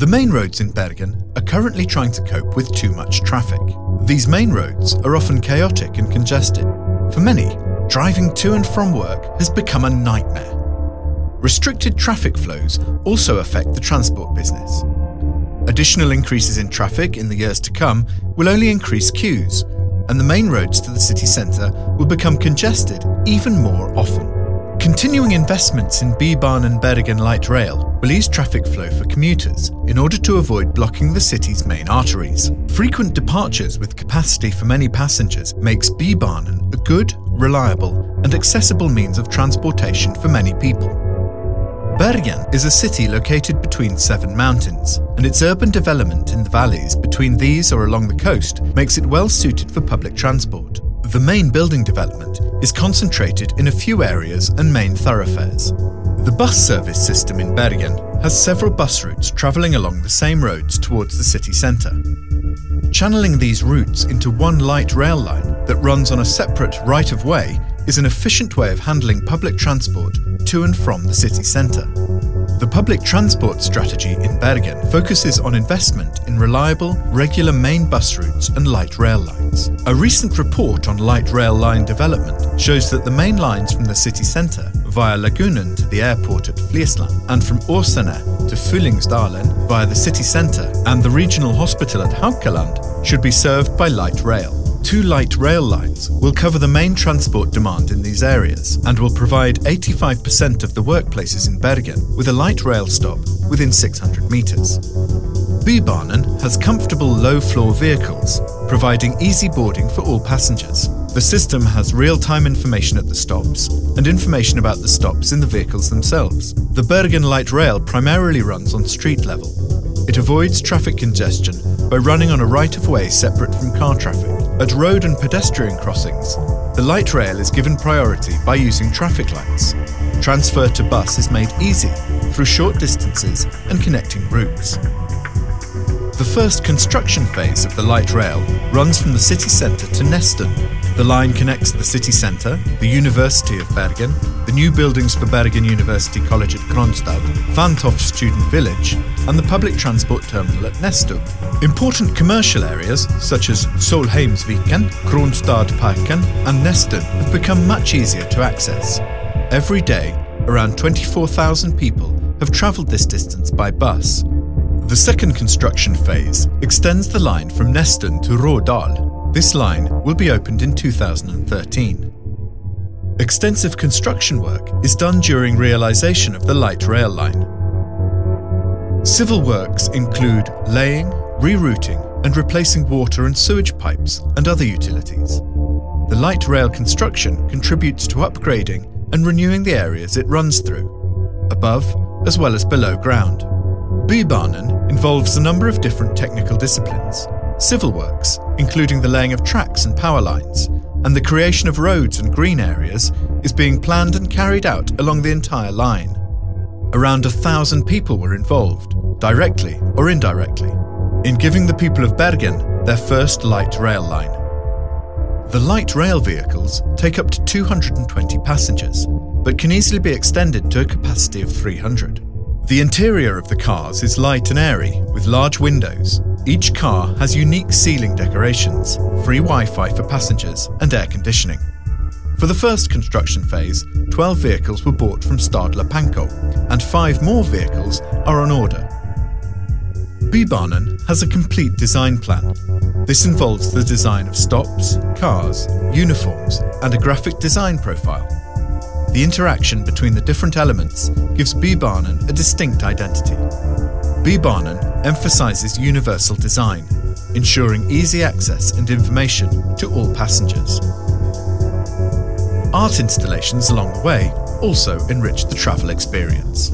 The main roads in Bergen are currently trying to cope with too much traffic. These main roads are often chaotic and congested. For many, driving to and from work has become a nightmare. Restricted traffic flows also affect the transport business. Additional increases in traffic in the years to come will only increase queues, and the main roads to the city centre will become congested even more often. Continuing investments in Bybanen Bergen light rail will ease traffic flow for commuters in order to avoid blocking the city's main arteries. Frequent departures with capacity for many passengers makes Bybanen a good, reliable and accessible means of transportation for many people. Bergen is a city located between 7 mountains, and its urban development in the valleys between these or along the coast makes it well suited for public transport. The main building development is concentrated in a few areas and main thoroughfares. The bus service system in Bergen has several bus routes travelling along the same roads towards the city centre. Channeling these routes into one light rail line that runs on a separate right-of-way is an efficient way of handling public transport to and from the city centre. The public transport strategy in Bergen focuses on investment in reliable, regular main bus routes and light rail lines. A recent report on light rail line development shows that the main lines from the city centre via Lagunen to the airport at Flesland and from Åsane to Fyllingsdalen via the city centre and the regional hospital at Haukeland should be served by light rail. 2 light rail lines will cover the main transport demand in these areas and will provide 85% of the workplaces in Bergen with a light rail stop within 600 metres. Bybanen has comfortable low-floor vehicles, providing easy boarding for all passengers. The system has real-time information at the stops and information about the stops in the vehicles themselves. The Bergen light rail primarily runs on street level. It avoids traffic congestion by running on a right-of-way separate from car traffic. At road and pedestrian crossings, the light rail is given priority by using traffic lights. Transfer to bus is made easy through short distances and connecting routes. The first construction phase of the light rail runs from the city centre to Nesttun. The line connects the city centre, the University of Bergen, the new buildings for Bergen University College at Kronstad, Vantoft Student Village, and the public transport terminal at Nesttun. Important commercial areas such as Solheimsviken, Kronstadparken and Nesttun have become much easier to access. Every day, around 24,000 people have travelled this distance by bus. The second construction phase extends the line from Nesttun to Rådal. This line will be opened in 2013. Extensive construction work is done during realisation of the light rail line. Civil works include laying, rerouting and replacing water and sewage pipes and other utilities. The light rail construction contributes to upgrading and renewing the areas it runs through, above as well as below ground. Bybanen involves a number of different technical disciplines. Civil works, including the laying of tracks and power lines, and the creation of roads and green areas, is being planned and carried out along the entire line. Around 1,000 people were involved, directly or indirectly, in giving the people of Bergen their first light rail line. The light rail vehicles take up to 220 passengers, but can easily be extended to a capacity of 300. The interior of the cars is light and airy, with large windows. Each car has unique ceiling decorations, free Wi-Fi for passengers and air conditioning. For the first construction phase, 12 vehicles were bought from Stadler Pankow, and 5 more vehicles are on order. Bybanen has a complete design plan. This involves the design of stops, cars, uniforms, and a graphic design profile. The interaction between the different elements gives Bybanen a distinct identity. Bybanen emphasises universal design, ensuring easy access and information to all passengers. Art installations along the way also enrich the travel experience.